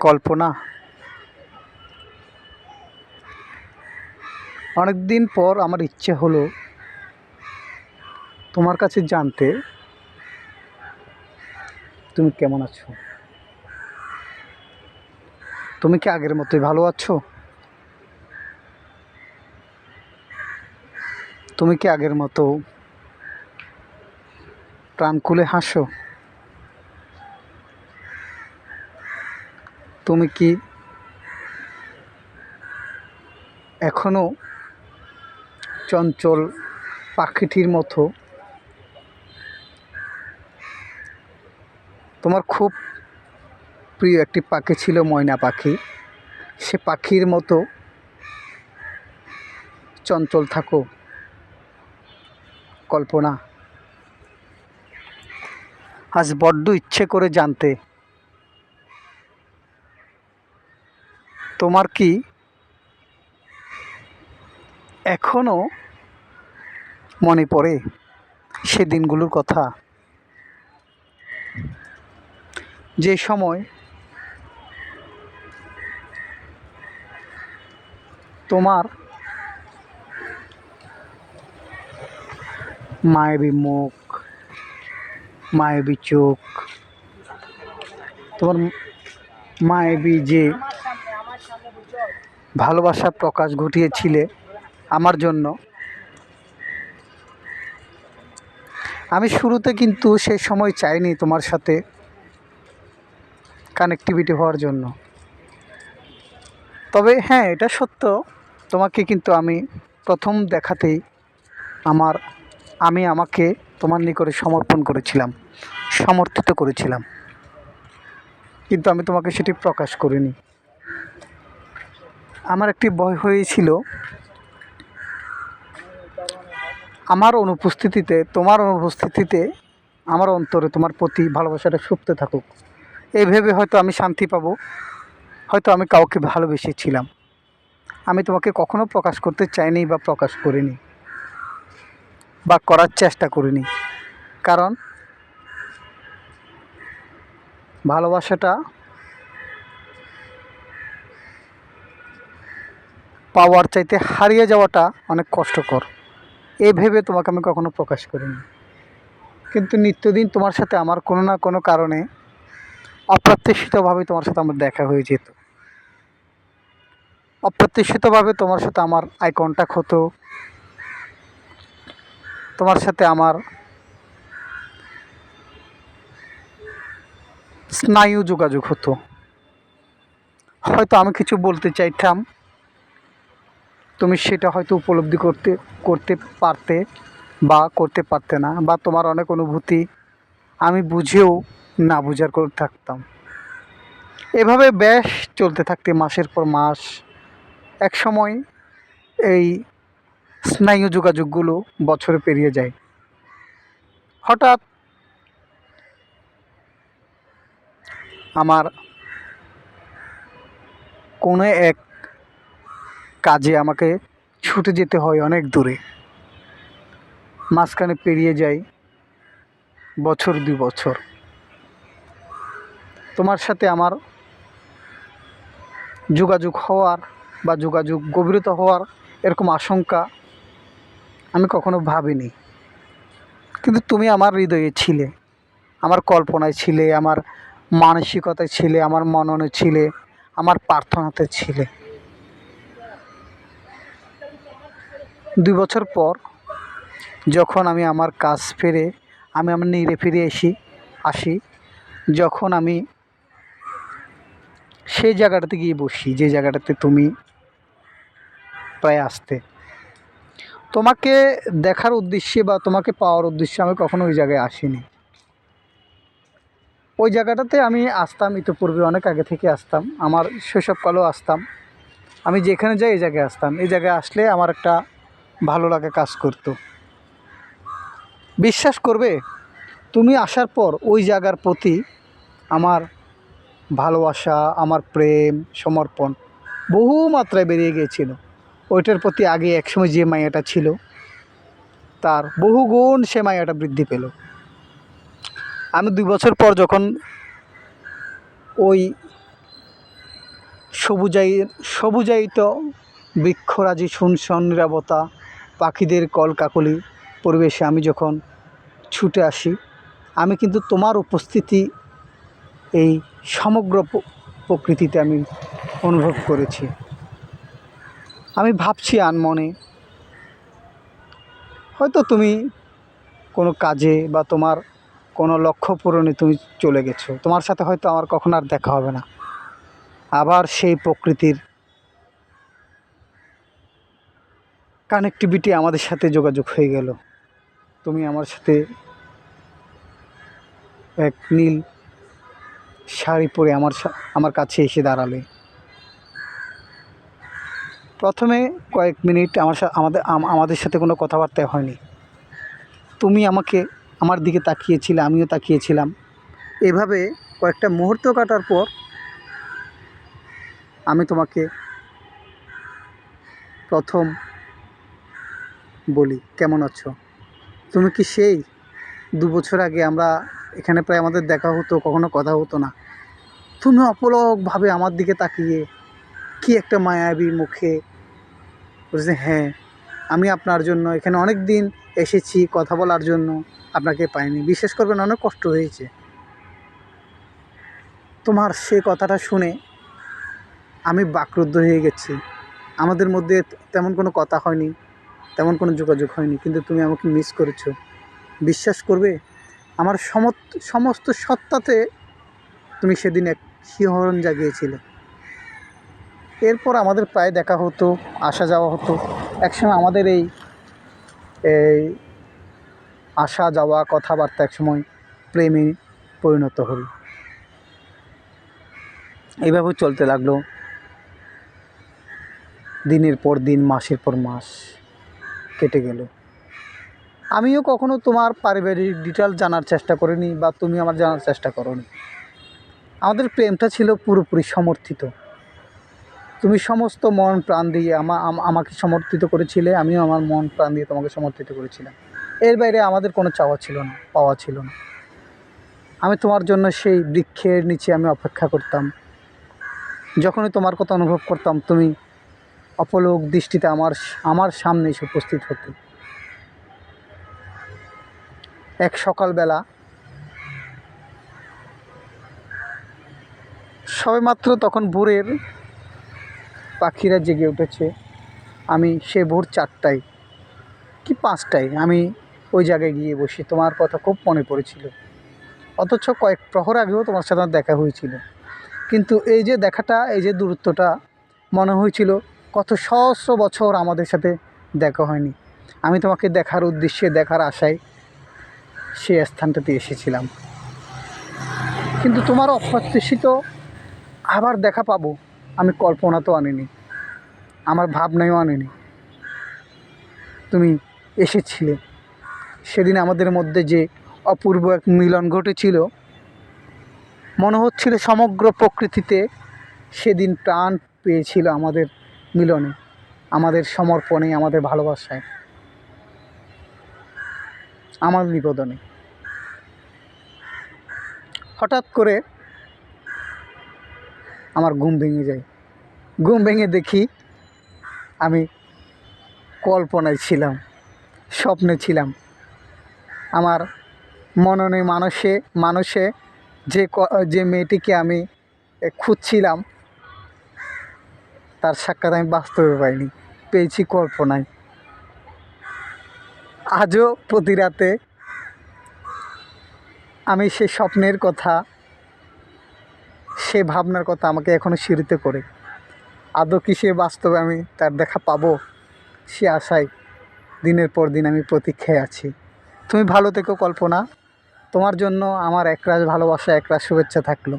কল্পনা, অনেক দিন পর আমার ইচ্ছে হলো তোমার কাছে জানতে তুমি কেমন আছো। তুমি কি আগের মতোই ভালো আছো? তুমি কি আগের মতো প্রাণ খুলে হাসো? তুমি কি এখনো চঞ্চল পাখিটির মতো তোমার খুব প্রিয় একটি পাখি ছিল ময়না পাখি, সে পাখির মতো চঞ্চল থাকো? কল্পনা, আজ বড্ড ইচ্ছে করে জানতে তোমার কি এখনো মনে পড়ে সে দিনগুলোর কথা, যে সময় তোমার মায়াবী মুখ, মায়াবী চোখ, তোমার মায়াবী যে ভালোবাসার প্রকাশ ঘটিয়েছিলে আমার জন্য। আমি শুরুতে কিন্তু সেই সময় চাইনি তোমার সাথে কানেক্টিভিটি হওয়ার জন্য। তবে হ্যাঁ, এটা সত্য, তোমাকে কিন্তু আমি প্রথম দেখাতেই আমার আমাকে তোমার নিকটে সমর্পণ করেছিলাম, সমর্থিত করেছিলাম, কিন্তু আমি তোমাকে সেটি প্রকাশ করিনি। আমার একটি ভয় হয়েছিল আমার অনুপস্থিতিতে, তোমার অনুপস্থিতিতে আমার অন্তরে তোমার প্রতি ভালোবাসাটা সুপ্ত থাকুক, এই ভেবে হয়তো আমি শান্তি পাবো, হয়তো আমি কাউকে ভালোবেসেছিলাম। আমি তোমাকে কখনো প্রকাশ করতে চাইনি বা প্রকাশ করিনি বা করার চেষ্টা করিনি, কারণ ভালোবাসাটা পাওয়ার চাইতে হারিয়ে যাওয়াটা অনেক কষ্টকর, এই ভেবে তোমাকে আমি কখনো প্রকাশ করিনি। কিন্তু নিত্যদিন তোমার সাথে আমার কোনো না কোনো কারণে অপ্রত্যাশিতভাবে তোমার সাথে আমার দেখা হয়ে যেত, অপ্রত্যাশিতভাবে তোমার সাথে আমার আই কন্ট্যাক্ট হতো, তোমার সাথে আমার স্নায়ু যোগাযোগ হতো। হয়তো আমি কিছু বলতে চাইতাম, তুমি সেটা হয়তো উপলব্ধি করতে করতে পারতে বা করতে পারতে না, বা তোমার অনেক অনুভূতি আমি বুঝেও না বুঝার করে থাকতাম। এভাবে বেশ চলতে থাকতে মাসের পর মাস, এক সময় এই স্নায়ু যোগাযোগগুলো বছরে পেরিয়ে যায়। হঠাৎ আমার কোনো এক কাজে আমাকে ছুটে যেতে হয় অনেক দূরে, মাঝখানে পেরিয়ে যায় বছর 2 বছর। তোমার সাথে আমার যোগাযোগ হওয়ার বা যোগাযোগ গভীরতা হওয়ার এরকম আশঙ্কা আমি কখনো ভাবিনি, কিন্তু তুমি আমার হৃদয়ে ছিলে, আমার কল্পনায় ছিলে, আমার মানসিকতায় ছিলে, আমার মননে ছিলে, আমার প্রার্থনাতে ছিলে। 2 বছর পর যখন আমি আমার কাজ ফিরে আমি আমার নিরে ফিরে আসি, যখন আমি সেই জায়গাটাতে গিয়ে বসি যে জায়গাটাতে তুমি প্রায় আসতে, তোমাকে দেখার উদ্দেশ্যে বা তোমাকে পাওয়ার উদ্দেশ্যে আমি কখনো ওই জায়গায় আসিনি। ওই জায়গাটাতে আমি আসতাম ইতিপূর্বে, অনেক আগে থেকে আসতাম, আমার শৈশবকালেও আসতাম। আমি যেখানে যাই এই জায়গায় আসতাম, এই জায়গায় আসলে আমার একটা ভালো লাগা কাজ করতো। বিশ্বাস করবে, তুমি আসার পর ওই জায়গার প্রতি আমার ভালোবাসা, আমার প্রেম সমর্পণ বহু মাত্রায় বেরিয়ে গিয়েছিল। ওইটার প্রতি আগে একসময় যে মায়াটা ছিল তার বহুগুণ সে মায়াটা বৃদ্ধি পেল। আমি 2 বছর পর যখন ওই সবুজাই সবুজায়িত বৃক্ষরাজি, শুনশান নীরবতা, পাখিদের কলকাকলি পরিবেশে আমি যখন ছুটে আসি, আমি কিন্তু তোমার উপস্থিতি এই সমগ্র প্রকৃতিতে আমি অনুভব করেছি। আমি ভাবছি আনমনে, হয়তো তুমি কোনো কাজে বা তোমার কোনো লক্ষ্য পূরণে তুমি চলে গেছো, তোমার সাথে হয়তো আমার কখনো আর দেখা হবে না। আবার সেই প্রকৃতির কানেক্টিভিটি আমাদের সাথে যোগাযোগ হয়ে গেল। তুমি আমার সাথে এক নীল শাড়ি পরে আমার কাছে এসে দাঁড়ালে। প্রথমে কয়েক মিনিট আমাদের সাথে কোনো কথাবার্তা হয়নি। তুমি আমার দিকে তাকিয়েছিলে, আমিও তাকিয়েছিলাম। এভাবে কয়েকটা মুহূর্ত কাটার পর আমি তোমাকে প্রথম বলি, কেমন আছো? তুমি কি সেই 2 বছর আগে আমরা এখানে প্রায় আমাদের দেখা হতো, কখনো কথা হতো না, তুমি অপলকভাবে আমার দিকে তাকিয়ে কি একটা মায়াবী মুখে বলছে, হ্যাঁ আমি আপনার জন্য এখানে অনেক দিন এসেছি কথা বলার জন্য, আপনাকে পাইনি, বিশ্বাস করবেন অনেক কষ্ট হয়েছে। তোমার সে কথাটা শুনে আমি বাকরুদ্ধ হয়ে গেছি। আমাদের মধ্যে তেমন কোনো কথা হয়নি, তেমন কোনো যোগাযোগ হয়নি, কিন্তু তুমি আমাকে মিস করেছো। বিশ্বাস করবে, আমার সমস্ত সত্তাতে তুমি সেদিন এক শিহরণ জাগিয়েছিলে। এরপর আমাদের প্রায় দেখা হতো, আসা যাওয়া হতো। একসময় আমাদের এই আসা যাওয়া কথাবার্তা একসময় প্রেমে পরিণত হল। এইভাবে চলতে লাগলো দিনের পর দিন, মাসের পর মাস কেটে গেল। আমিও কখনো তোমার পারিবারিক ডিটেল জানার চেষ্টা করিনি বা তুমি আমার জানার চেষ্টা করোনি। আমাদের প্রেমটা ছিল পুরোপুরি সমর্থিত। তুমি সমস্ত মন প্রাণ দিয়ে আমাকে সমর্থিত করেছিলে, আমিও আমার মন প্রাণ দিয়ে তোমাকে সমর্থিত করেছিলাম। এর বাইরে আমাদের কোনো চাওয়া ছিল না, পাওয়া ছিল না। আমি তোমার জন্য সেই বৃক্ষের নিচে আমি অপেক্ষা করতাম। যখনই তোমার কথা অনুভব করতাম, তুমি অপলক দৃষ্টিতে আমার সামনে এসে উপস্থিত হতে। এক সকালবেলা সবেমাত্র তখন ভোরের পাখিরা জেগে উঠেছে। আমি সে ভোর 4টায় কি 5টায় আমি ওই জায়গায় গিয়ে বসি। তোমার কথা খুব মনে পড়েছিল, অথচ কয়েক প্রহর আগেও তোমার সাথে দেখা হয়েছিল। কিন্তু এই যে দেখাটা, এই যে দূরত্বটা, মনে হয়েছিল কত সহস্র বছর আমাদের সাথে দেখা হয়নি। আমি তোমাকে দেখার উদ্দেশ্যে, দেখার আশায় সে স্থানটাতে এসেছিলাম, কিন্তু তোমার অপ্রত্যাশিত আবার দেখা পাবো আমি কল্পনা তো আনিনি, আমার ভাবনায়ও আনিনি। তুমি এসেছিলে। সেদিন আমাদের মধ্যে যে অপূর্ব এক মিলন ঘটেছিল, মনে হচ্ছিল সমগ্র প্রকৃতিতে সেদিন প্রাণ পেয়েছিল আমাদের মিলনে, আমাদের সমর্পণে, আমাদের ভালোবাসায়, আমার নিবেদনে। হঠাৎ করে আমার ঘুম ভেঙে যায়। ঘুম ভেঙে দেখি আমি কল্পনায় ছিলাম, স্বপ্নে ছিলাম। আমার মননে মানুষে যে মেয়েটিকে আমি খুঁজছিলাম, তার সাক্ষাৎ আমি বাস্তবে পাইনি, পেয়েছি কল্পনায়। আজও প্রতি রাতে আমি সে স্বপ্নের কথা, সে ভাবনার কথা আমাকে এখনও স্মৃত করে। আদৌ কি সে বাস্তবে আমি তার দেখা পাবো, সে আশায় দিনের পর দিন আমি প্রতীক্ষায় আছি। তুমি ভালো থেকো কল্পনা। তোমার জন্য আমার একরাশ ভালোবাসা, একরাশ শুভেচ্ছা থাকলো।